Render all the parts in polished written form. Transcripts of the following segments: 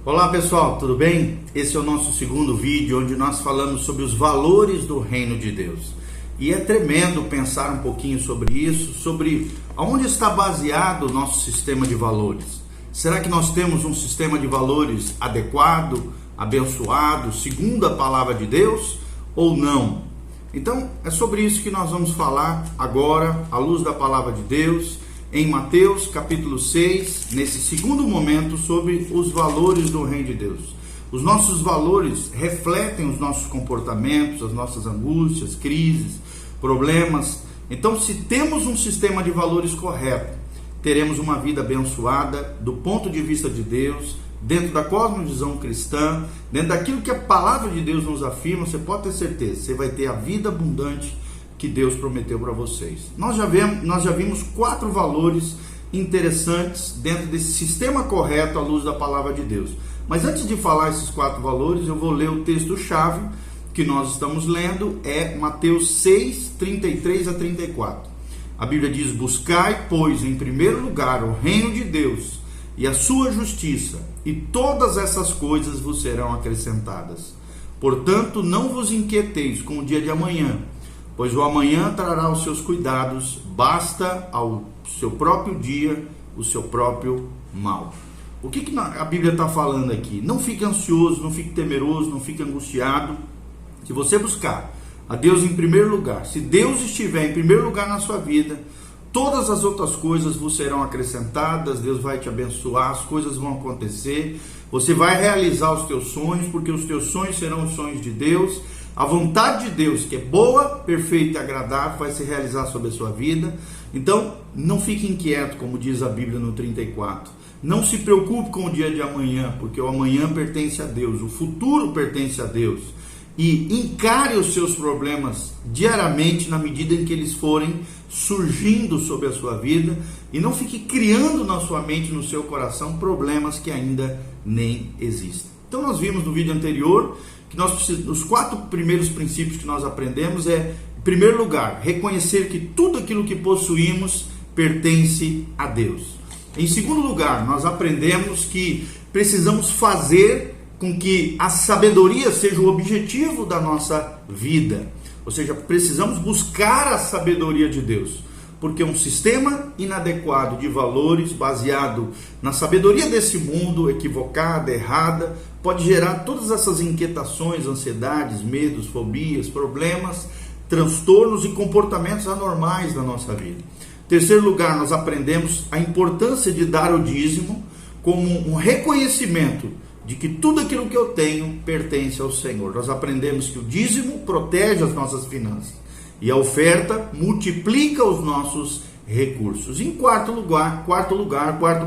Olá pessoal, tudo bem? Esse é o nosso segundo vídeo onde nós falamos sobre os valores do reino de Deus. E é tremendo pensar um pouquinho sobre isso, sobre aonde está baseado o nosso sistema de valores. Será que nós temos um sistema de valores adequado, abençoado, segundo a palavra de Deus ou não? Então é sobre isso que nós vamos falar agora, à luz da palavra de Deus, em Mateus capítulo 6, nesse segundo momento, sobre os valores do reino de Deus. Os nossos valores refletem os nossos comportamentos, as nossas angústias, crises, problemas. Então, se temos um sistema de valores correto, teremos uma vida abençoada do ponto de vista de Deus, dentro da cosmovisão cristã, dentro daquilo que a palavra de Deus nos afirma. Você pode ter certeza, você vai ter a vida abundante que Deus prometeu para vocês. Nós já vimos 4 valores interessantes dentro desse sistema correto à luz da palavra de Deus. Mas antes de falar esses 4 valores, eu vou ler o texto-chave que nós estamos lendo, é Mateus 6, 33 a 34. A Bíblia diz: buscai, pois, em primeiro lugar o reino de Deus e a sua justiça, e todas essas coisas vos serão acrescentadas. Portanto, não vos inquieteis com o dia de amanhã, pois o amanhã trará os seus cuidados, basta ao seu próprio dia o seu próprio mal. O que a Bíblia está falando aqui? Não fique ansioso, não fique temeroso, não fique angustiado. Se você buscar a Deus em primeiro lugar, se Deus estiver em primeiro lugar na sua vida, todas as outras coisas vos serão acrescentadas. Deus vai te abençoar, as coisas vão acontecer, você vai realizar os teus sonhos, porque os teus sonhos serão os sonhos de Deus. A vontade de Deus, que é boa, perfeita e agradável, vai se realizar sobre a sua vida. Então, não fique inquieto, como diz a Bíblia no 34. Não se preocupe com o dia de amanhã, porque o amanhã pertence a Deus, o futuro pertence a Deus. E encare os seus problemas diariamente, na medida em que eles forem surgindo sobre a sua vida. E não fique criando na sua mente, no seu coração, problemas que ainda nem existem. Então, nós vimos no vídeo anterior que os 4 primeiros princípios que nós aprendemos é, em primeiro lugar, reconhecer que tudo aquilo que possuímos pertence a Deus. Em segundo lugar, nós aprendemos que precisamos fazer com que a sabedoria seja o objetivo da nossa vida. Ou seja, precisamos buscar a sabedoria de Deus. Porque um sistema inadequado de valores, baseado na sabedoria desse mundo, equivocada, errada, pode gerar todas essas inquietações, ansiedades, medos, fobias, problemas, transtornos e comportamentos anormais na nossa vida. Em terceiro lugar, nós aprendemos a importância de dar o dízimo como um reconhecimento de que tudo aquilo que eu tenho pertence ao Senhor. Nós aprendemos que o dízimo protege as nossas finanças e a oferta multiplica os nossos recursos. Em quarto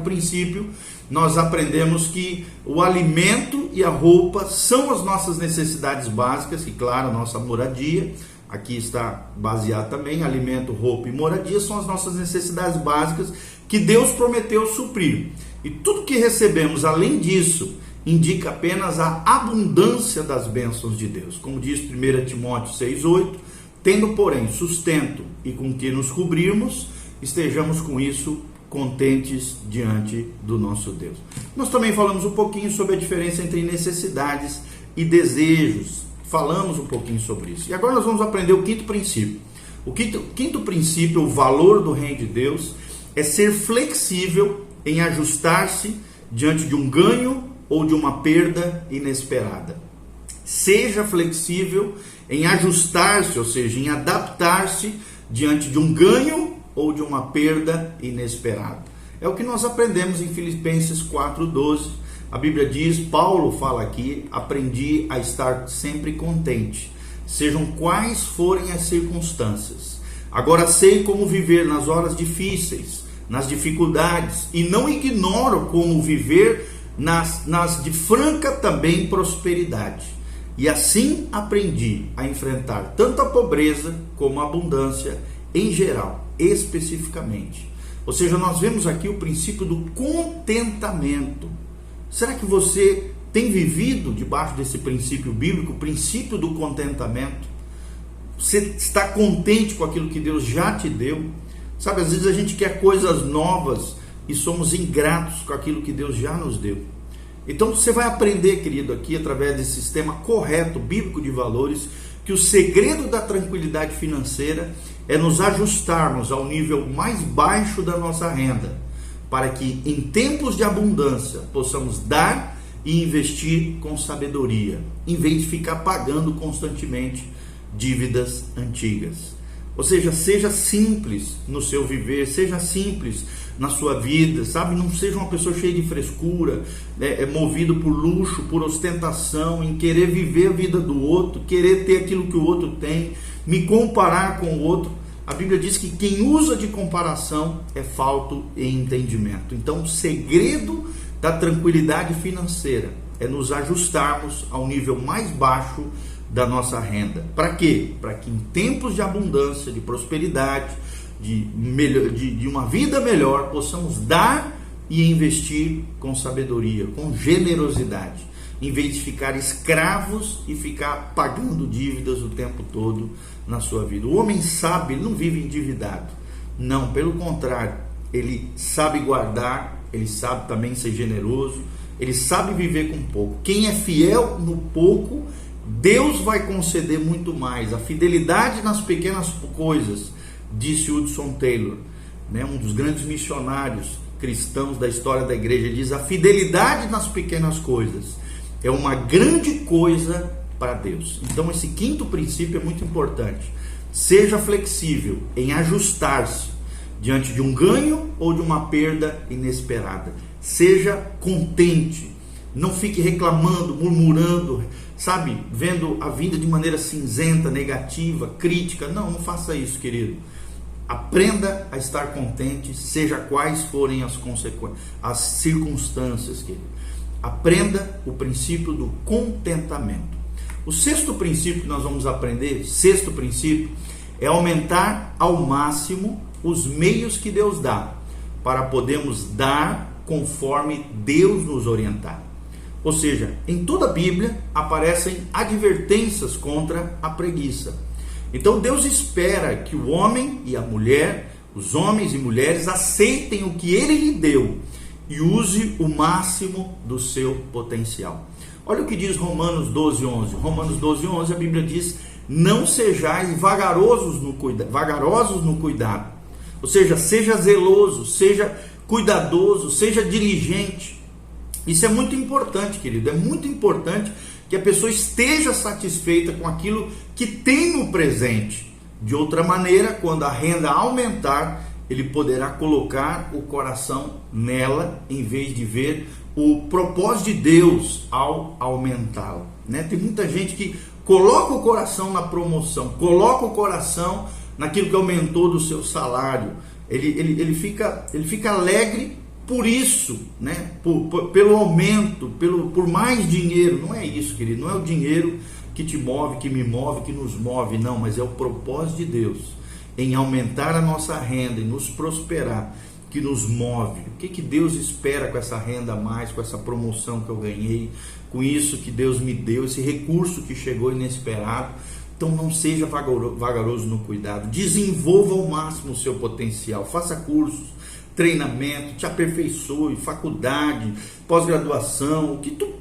princípio, nós aprendemos que o alimento e a roupa são as nossas necessidades básicas, e claro, a nossa moradia, aqui está baseado também, alimento, roupa e moradia são as nossas necessidades básicas que Deus prometeu suprir. E tudo que recebemos além disso indica apenas a abundância das bênçãos de Deus. Como diz 1 Timóteo 6,8, tendo, porém, sustento e com que nos cobrirmos, estejamos com isso contentes diante do nosso Deus. Nós também falamos um pouquinho sobre a diferença entre necessidades e desejos. Falamos um pouquinho sobre isso. E agora nós vamos aprender o 5º princípio. O quinto princípio, o valor do reino de Deus, é ser flexível em ajustar-se diante de um ganho ou de uma perda inesperada. Seja flexível em ajustar-se, ou seja, em adaptar-se diante de um ganho ou de uma perda inesperada. É o que nós aprendemos em Filipenses 4:12. A Bíblia diz, Paulo fala aqui: aprendi a estar sempre contente, sejam quais forem as circunstâncias. Agora sei como viver nas horas difíceis, nas dificuldades, e não ignoro como viver nas de franca também prosperidade. E assim aprendi a enfrentar tanto a pobreza como a abundância em geral, especificamente. Ou seja, nós vemos aqui o princípio do contentamento. Será que você tem vivido debaixo desse princípio bíblico, o princípio do contentamento? Você está contente com aquilo que Deus já te deu? Sabe, às vezes a gente quer coisas novas e somos ingratos com aquilo que Deus já nos deu. Então você vai aprender, querido, aqui através desse sistema correto, bíblico de valores, que o segredo da tranquilidade financeira é nos ajustarmos ao nível mais baixo da nossa renda, para que em tempos de abundância possamos dar e investir com sabedoria, em vez de ficar pagando constantemente dívidas antigas. Ou seja, seja simples no seu viver, seja simples na sua vida, sabe? Não seja uma pessoa cheia de frescura, movido por luxo, por ostentação, em querer viver a vida do outro, querer ter aquilo que o outro tem, me comparar com o outro. A Bíblia diz que quem usa de comparação é falto em entendimento. Então, o segredo da tranquilidade financeira é nos ajustarmos ao nível mais baixo da nossa renda. Para quê? Para que em tempos de abundância, de prosperidade, de uma vida melhor, possamos dar e investir com sabedoria, com generosidade, em vez de ficar escravos e ficar pagando dívidas o tempo todo na sua vida. O homem sábio, ele não vive endividado. Não, pelo contrário, ele sabe guardar, ele sabe também ser generoso, ele sabe viver com pouco. Quem é fiel no pouco, Deus vai conceder muito mais. A fidelidade nas pequenas coisas, disse Hudson Taylor, um dos grandes missionários cristãos da história da igreja, diz: a fidelidade nas pequenas coisas é uma grande coisa para Deus. Então esse quinto princípio é muito importante. Seja flexível em ajustar-se diante de um ganho ou de uma perda inesperada. Seja contente. Não fique reclamando, murmurando, sabe? Vendo a vida de maneira cinzenta, negativa, crítica. Não faça isso, querido. Aprenda a estar contente, seja quais forem as consequências, as circunstâncias, querido. Aprenda o princípio do contentamento. O sexto princípio que nós vamos aprender, é aumentar ao máximo os meios que Deus dá, para podermos dar conforme Deus nos orientar. Ou seja, em toda a Bíblia aparecem advertências contra a preguiça. Então Deus espera que o homem e a mulher, os homens e mulheres, aceitem o que Ele lhe deu e use o máximo do seu potencial. Olha o que diz Romanos 12:11. Romanos 12:11, a Bíblia diz: não sejais vagarosos no cuidado. Ou seja zeloso, seja cuidadoso, seja diligente. Isso é muito importante, querido. É muito importante que a pessoa esteja satisfeita com aquilo que tem no presente. De outra maneira, quando a renda aumentar, ele poderá colocar o coração nela, em vez de ver o propósito de Deus ao aumentá-la. Tem muita gente que coloca o coração na promoção, coloca o coração naquilo que aumentou do seu salário. Ele fica alegre por isso, pelo aumento, por mais dinheiro. Não é isso, querido. Não é o dinheiro que te move, que me move, que nos move, não, mas é o propósito de Deus em aumentar a nossa renda e nos prosperar, que nos move. O que Deus espera com essa renda a mais, com essa promoção que eu ganhei, com isso que Deus me deu, esse recurso que chegou inesperado? Então não seja vagaroso no cuidado, desenvolva ao máximo o seu potencial, faça cursos, treinamento, te aperfeiçoe, faculdade, pós-graduação, o que tu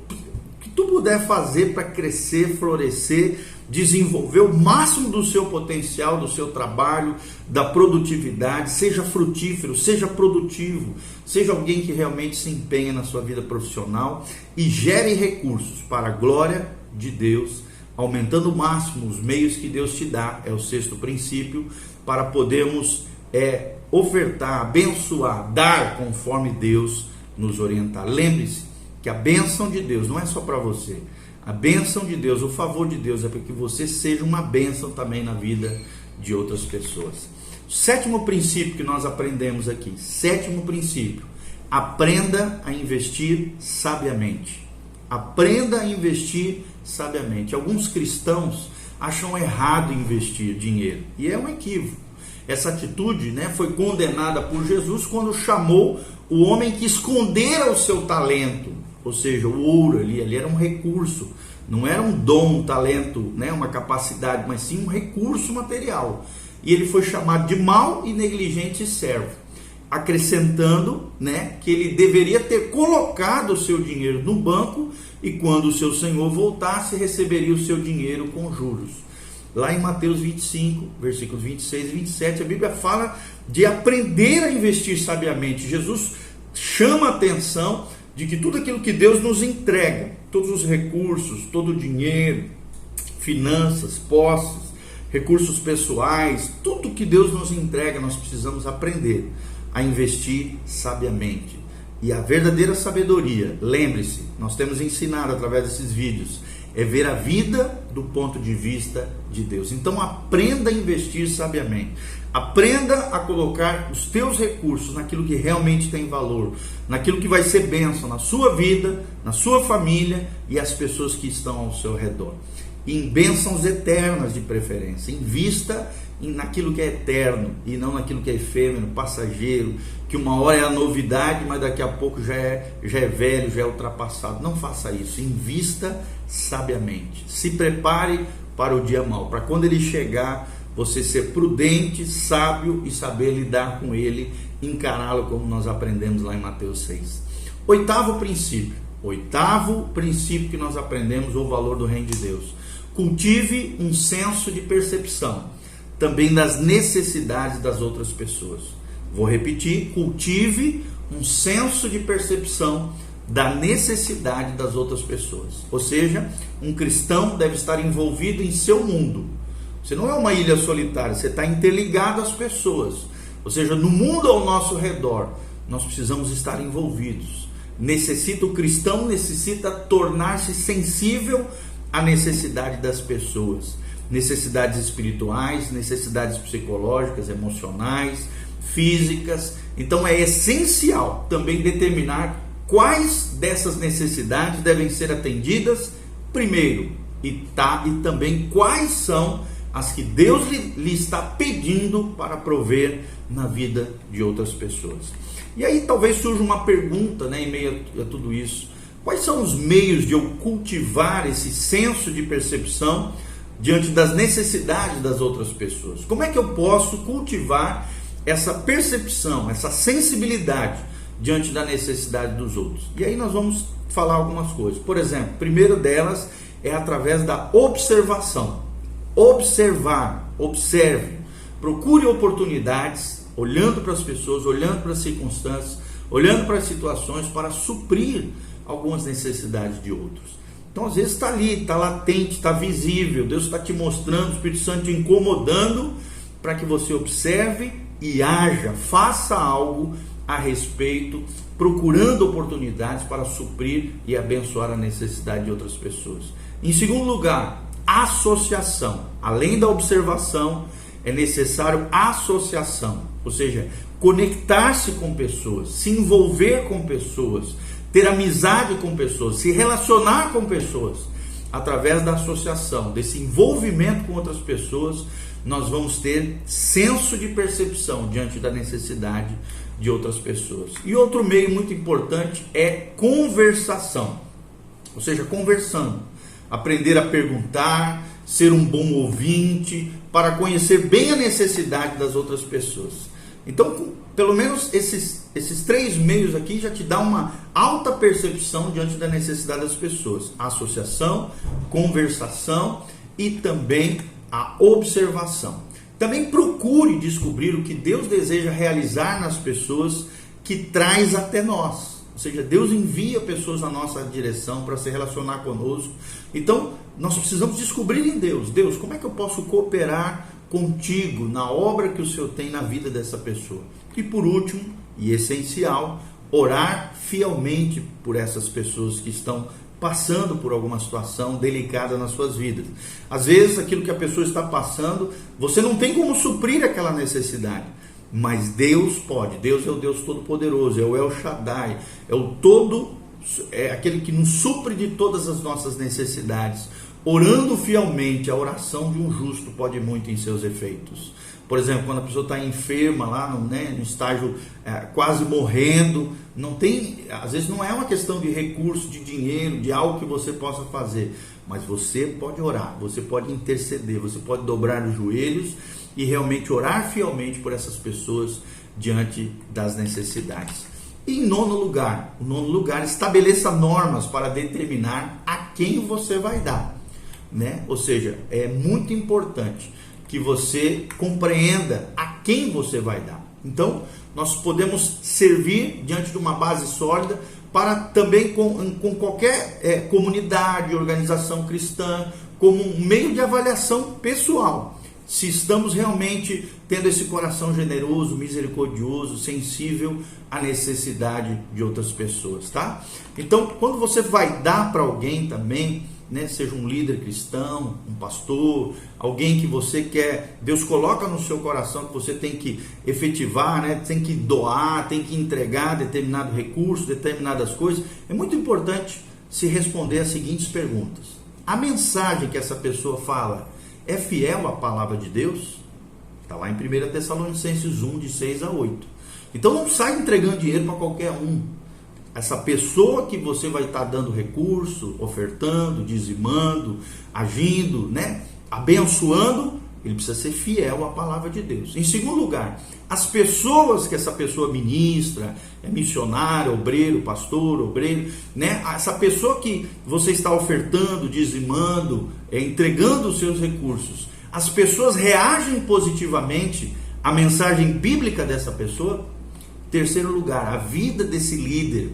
puder fazer para crescer, florescer, desenvolver o máximo do seu potencial, do seu trabalho, da produtividade. Seja frutífero, seja produtivo, seja alguém que realmente se empenha na sua vida profissional e gere recursos para a glória de Deus, aumentando ao máximo os meios que Deus te dá. É o sexto princípio, para podermos ofertar, abençoar, dar conforme Deus nos orientar. Lembre-se que a bênção de Deus não é só para você. A bênção de Deus, o favor de Deus é para que você seja uma bênção também na vida de outras pessoas. Sétimo princípio que nós aprendemos aqui. Sétimo princípio: aprenda a investir sabiamente. Aprenda a investir sabiamente. Alguns cristãos acham errado investir dinheiro, e é um equívoco. Essa atitude, foi condenada por Jesus quando chamou o homem que escondera o seu talento, ou seja, o ouro ali era um recurso, não era um dom, um talento, uma capacidade, mas sim um recurso material. E ele foi chamado de mau e negligente servo. acrescentando, né, que ele deveria ter colocado o seu dinheiro no banco e quando o seu senhor voltasse, receberia o seu dinheiro com juros. Lá em Mateus 25, versículos 26 e 27, a Bíblia fala de aprender a investir sabiamente. Jesus chama a atenção de que tudo aquilo que Deus nos entrega, todos os recursos, todo o dinheiro, finanças, posses, recursos pessoais, tudo que Deus nos entrega, nós precisamos aprender a investir sabiamente. E a verdadeira sabedoria, lembre-se, nós temos ensinado através desses vídeos, é ver a vida do ponto de vista de Deus. Então aprenda a investir sabiamente. Aprenda a colocar os teus recursos naquilo que realmente tem valor, naquilo que vai ser bênção na sua vida, na sua família e as pessoas que estão ao seu redor. Em bênçãos eternas de preferência. Invista naquilo que é eterno e não naquilo que é efêmero, passageiro, que uma hora é a novidade, mas daqui a pouco já é velho, já é ultrapassado. Não faça isso. Invista sabiamente. Se prepare para o dia mau, para quando ele chegar, você ser prudente, sábio e saber lidar com ele, encará-lo como nós aprendemos lá em Mateus 6. Oitavo princípio que nós aprendemos, o valor do reino de Deus. Cultive um senso de percepção, também das necessidades das outras pessoas. Vou repetir, cultive um senso de percepção da necessidade das outras pessoas. Ou seja, um cristão deve estar envolvido em seu mundo. Você não é uma ilha solitária, você está interligado às pessoas. Ou seja, no mundo ao nosso redor, nós precisamos estar envolvidos. O cristão necessita tornar-se sensível à necessidade das pessoas. Necessidades espirituais, necessidades psicológicas, emocionais, físicas. Então é essencial também determinar quais dessas necessidades devem ser atendidas primeiro e também quais são as que Deus lhe está pedindo para prover na vida de outras pessoas. E aí talvez surja uma pergunta, né, em meio a tudo isso: quais são os meios de eu cultivar esse senso de percepção diante das necessidades das outras pessoas? Como é que eu posso cultivar essa percepção, essa sensibilidade diante da necessidade dos outros? E aí nós vamos falar algumas coisas. Por exemplo, a primeira delas é através da observação. Observe, procure oportunidades, olhando para as pessoas, olhando para as circunstâncias, olhando para as situações para suprir algumas necessidades de outros. Então às vezes está ali, está latente, está visível, Deus está te mostrando, o Espírito Santo te incomodando para que você observe e haja, faça algo a respeito, procurando oportunidades para suprir e abençoar a necessidade de outras pessoas. Em segundo lugar, associação. Além da observação, é necessário associação, ou seja, conectar-se com pessoas, se envolver com pessoas, ter amizade com pessoas, se relacionar com pessoas. Através da associação, desse envolvimento com outras pessoas, nós vamos ter senso de percepção diante da necessidade de outras pessoas. E outro meio muito importante é conversação, ou seja, conversando. Aprender a perguntar, ser um bom ouvinte, para conhecer bem a necessidade das outras pessoas. Então, pelo menos esses três meios aqui já te dá uma alta percepção diante da necessidade das pessoas. A associação, conversação e também a observação. Também procure descobrir o que Deus deseja realizar nas pessoas que traz até nós. Ou seja, Deus envia pessoas na nossa direção para se relacionar conosco. Então, nós precisamos descobrir em Deus. Deus, como é que eu posso cooperar contigo na obra que o Senhor tem na vida dessa pessoa? E por último, e essencial, orar fielmente por essas pessoas que estão passando por alguma situação delicada nas suas vidas. Às vezes, aquilo que a pessoa está passando, você não tem como suprir aquela necessidade. Mas Deus pode. Deus é o Deus Todo-Poderoso, é o El Shaddai, é aquele que nos supre de todas as nossas necessidades. Orando fielmente, a oração de um justo pode muito em seus efeitos. Por exemplo, quando a pessoa está enferma lá no estágio quase morrendo, às vezes não é uma questão de recurso, de dinheiro, de algo que você possa fazer, mas você pode orar, você pode interceder, você pode dobrar os joelhos e realmente orar fielmente por essas pessoas diante das necessidades. E em nono lugar, estabeleça normas para determinar a quem você vai dar, né? Ou seja, é muito importante que você compreenda a quem você vai dar. Então, nós podemos servir diante de uma base sólida para também com qualquer comunidade, organização cristã, como um meio de avaliação pessoal. Se estamos realmente tendo esse coração generoso, misericordioso, sensível à necessidade de outras pessoas, tá? Então, quando você vai dar para alguém também, né, seja um líder cristão, um pastor, alguém que você quer, Deus coloca no seu coração que você tem que efetivar, né, tem que doar, tem que entregar determinado recurso, determinadas coisas, é muito importante se responder as seguintes perguntas. A mensagem que essa pessoa fala é fiel à palavra de Deus? Está lá em 1 Tessalonicenses 1, de 6 a 8. Então não sai entregando dinheiro para qualquer um. Essa pessoa que você vai estar dando recurso, ofertando, dizimando, agindo, né, abençoando, ele precisa ser fiel à palavra de Deus. Em segundo lugar, as pessoas que essa pessoa ministra, é missionário, obreiro, pastor, obreiro, né, essa pessoa que você está ofertando, dizimando, entregando os seus recursos, as pessoas reagem positivamente à mensagem bíblica dessa pessoa? Terceiro lugar, a vida desse líder,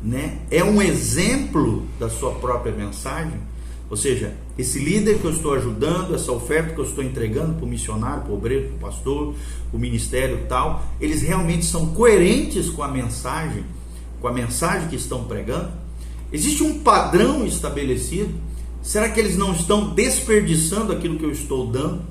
né, é um exemplo da sua própria mensagem? Ou seja, esse líder que eu estou ajudando, essa oferta que eu estou entregando para o missionário, para o obreiro, para o pastor, para o ministério e tal, eles realmente são coerentes com a mensagem que estão pregando? Existe um padrão estabelecido? Será que eles não estão desperdiçando aquilo que eu estou dando?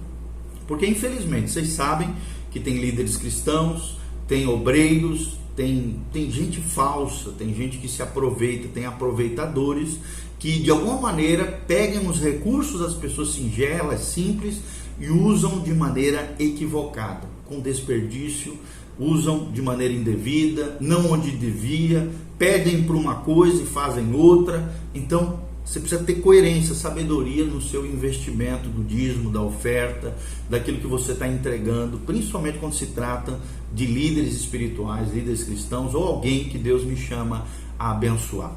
Porque infelizmente, vocês sabem que tem líderes cristãos, tem obreiros, tem gente falsa, tem gente que se aproveita, tem aproveitadores que de alguma maneira pegam os recursos das pessoas singelas, simples e usam de maneira equivocada, com desperdício, usam de maneira indevida, não onde devia, pedem por uma coisa e fazem outra. Então você precisa ter coerência, sabedoria no seu investimento do dízimo, da oferta, daquilo que você está entregando, principalmente quando se trata de líderes espirituais, líderes cristãos ou alguém que Deus me chama a abençoar.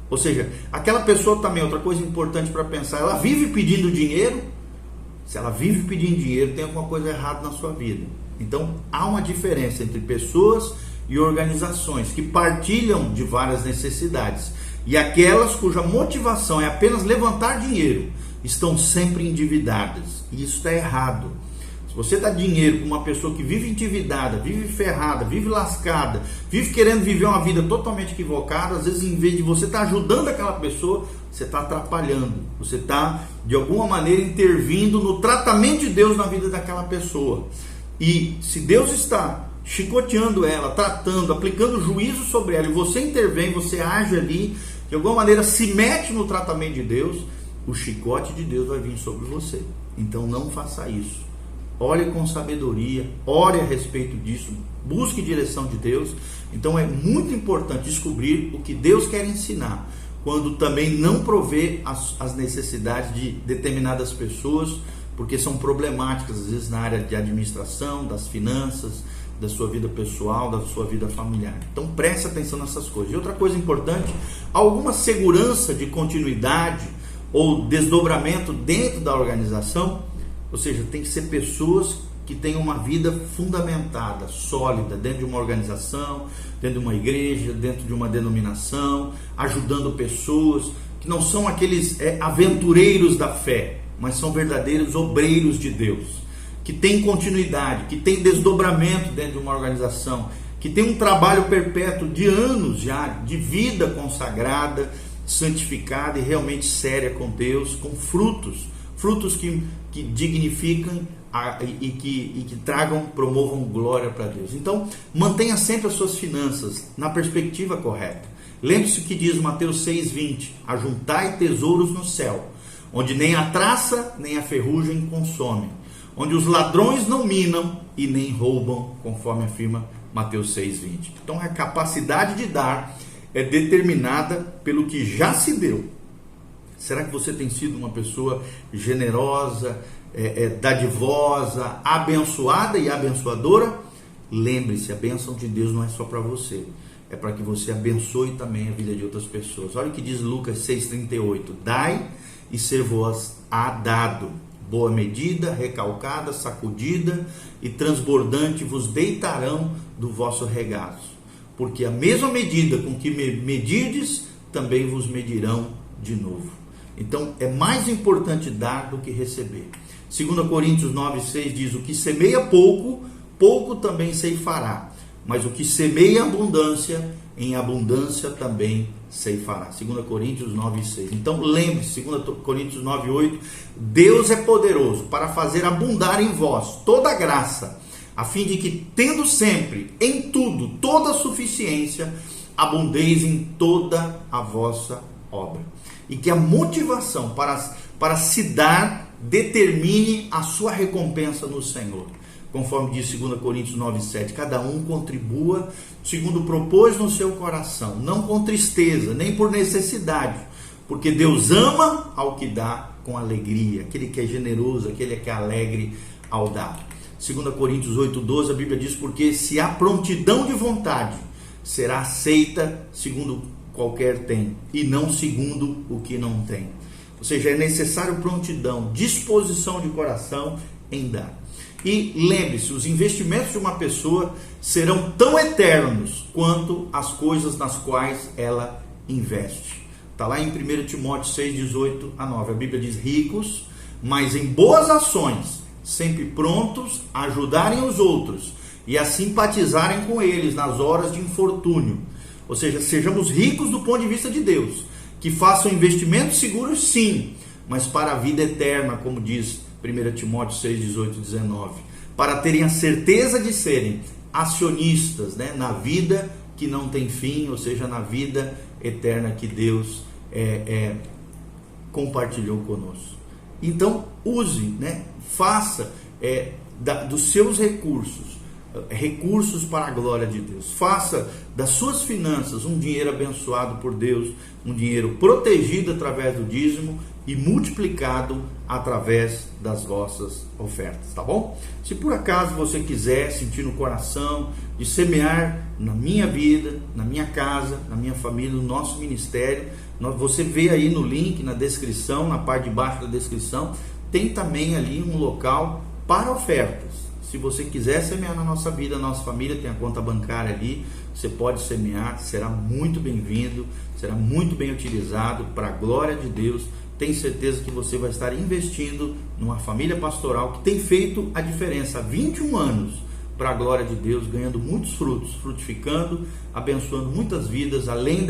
Ou seja, aquela pessoa também, outra coisa importante para pensar, ela vive pedindo dinheiro? Se ela vive pedindo dinheiro, tem alguma coisa errada na sua vida. Então, há uma diferença entre pessoas e organizações que partilham de várias necessidades. E aquelas cuja motivação é apenas levantar dinheiro, estão sempre endividadas. E isso está errado. Se você dá dinheiro para uma pessoa que vive endividada, vive ferrada, vive lascada, vive querendo viver uma vida totalmente equivocada, às vezes em vez de você estar ajudando aquela pessoa, você está atrapalhando. Você está, de alguma maneira, intervindo no tratamento de Deus na vida daquela pessoa. E se Deus está chicoteando ela, tratando, aplicando juízo sobre ela, e você intervém, você age ali, de alguma maneira se mete no tratamento de Deus, o chicote de Deus vai vir sobre você. Então não faça isso. Olhe com sabedoria, ore a respeito disso, busque direção de Deus. Então é muito importante descobrir o que Deus quer ensinar, quando também não provê as necessidades de determinadas pessoas, porque são problemáticas às vezes na área de administração, das finanças, da sua vida pessoal, da sua vida familiar. Então preste atenção nessas coisas. E outra coisa importante, alguma segurança de continuidade ou desdobramento dentro da organização, ou seja, tem que ser pessoas que tenham uma vida fundamentada, sólida, dentro de uma organização, dentro de uma igreja, dentro de uma denominação, ajudando pessoas, que não são aqueles aventureiros da fé, mas são verdadeiros obreiros de Deus, que tem continuidade, que tem desdobramento dentro de uma organização, que tem um trabalho perpétuo de anos já, de vida consagrada, santificada e realmente séria com Deus, com frutos que dignificam e que tragam, promovam glória para Deus. Então, mantenha sempre as suas finanças na perspectiva correta. Lembre-se o que diz Mateus 6,20: ajuntai tesouros no céu, onde nem a traça nem a ferrugem consomem, onde os ladrões não minam e nem roubam, conforme afirma Mateus 6,20. Então a capacidade de dar é determinada pelo que já se deu. Será que você tem sido uma pessoa generosa, dadivosa, abençoada e abençoadora? lembre-se, a bênção de Deus não é só para você, é para que você abençoe também a vida de outras pessoas. Olha o que diz Lucas 6,38: dai e ser-vos-á dado, boa medida, recalcada, sacudida e transbordante vos deitarão do vosso regaço, porque a mesma medida com que medirdes, também vos medirão de novo. Então é mais importante dar do que receber. 2 Coríntios 9,6 diz: o que semeia pouco, pouco também ceifará, mas o que semeia abundância, em abundância também ceifará. 2 Coríntios 9,6. Então lembre-se, 2 Coríntios 9,8: Deus é poderoso para fazer abundar em vós toda graça, a fim de que, tendo sempre, em tudo, toda suficiência, abundeis em toda a vossa obra. E que a motivação para se dar determine a sua recompensa no Senhor. Conforme diz 2 Coríntios 9,7, cada um contribua segundo propôs no seu coração, não com tristeza, nem por necessidade, porque Deus ama ao que dá com alegria, aquele que é generoso, aquele que é alegre ao dar. 2 Coríntios 8,12, a Bíblia diz: porque se há prontidão de vontade, será aceita segundo qualquer tem, e não segundo o que não tem. Ou seja, é necessário prontidão, disposição de coração em dar. E lembre-se, os investimentos de uma pessoa serão tão eternos quanto as coisas nas quais ela investe. Está lá em 1 Timóteo 6,18 a 9. A Bíblia diz: ricos, mas em boas ações, sempre prontos a ajudarem os outros e a simpatizarem com eles nas horas de infortúnio. Ou seja, sejamos ricos do ponto de vista de Deus, que façam investimentos seguros, sim, mas para a vida eterna, como diz 1 Timóteo 6,18 e 19, para terem a certeza de serem acionistas, né, na vida que não tem fim, ou seja, na vida eterna que Deus compartilhou conosco. Então, use, né, faça dos seus recursos para a glória de Deus. Faça das suas finanças um dinheiro abençoado por Deus, um dinheiro protegido através do dízimo e multiplicado através das vossas ofertas, tá bom? Se por acaso você quiser sentir no coração de semear na minha vida, na minha casa, na minha família, no nosso ministério, você vê aí no link, na descrição, na parte de baixo da descrição, tem também ali um local para ofertas. Se você quiser semear na nossa vida, na nossa família, tem a conta bancária ali, você pode semear, será muito bem-vindo, será muito bem utilizado para a glória de Deus. Tenho certeza que você vai estar investindo numa família pastoral que tem feito a diferença há 21 anos para a glória de Deus, ganhando muitos frutos, frutificando, abençoando muitas vidas, além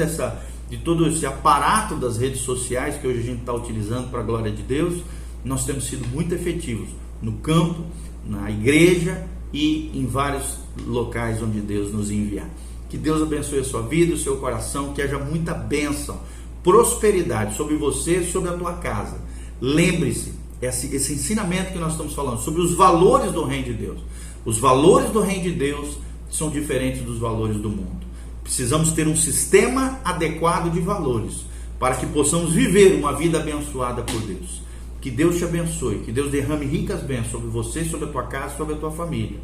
de todo esse aparato das redes sociais que hoje a gente está utilizando para a glória de Deus. Nós temos sido muito efetivos no campo, na igreja e em vários locais onde Deus nos enviar. Que Deus abençoe a sua vida, o seu coração, que haja muita bênção, prosperidade sobre você e sobre a tua casa. Lembre-se, esse ensinamento que nós estamos falando sobre os valores do reino de Deus. Os valores do reino de Deus são diferentes dos valores do mundo. Precisamos ter um sistema adequado de valores para que possamos viver uma vida abençoada por Deus. Que Deus te abençoe, que Deus derrame ricas bênçãos sobre você, sobre a tua casa, sobre a tua família.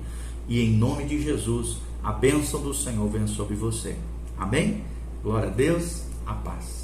E em nome de Jesus, a bênção do Senhor venha sobre você. Amém? Glória a Deus, a paz.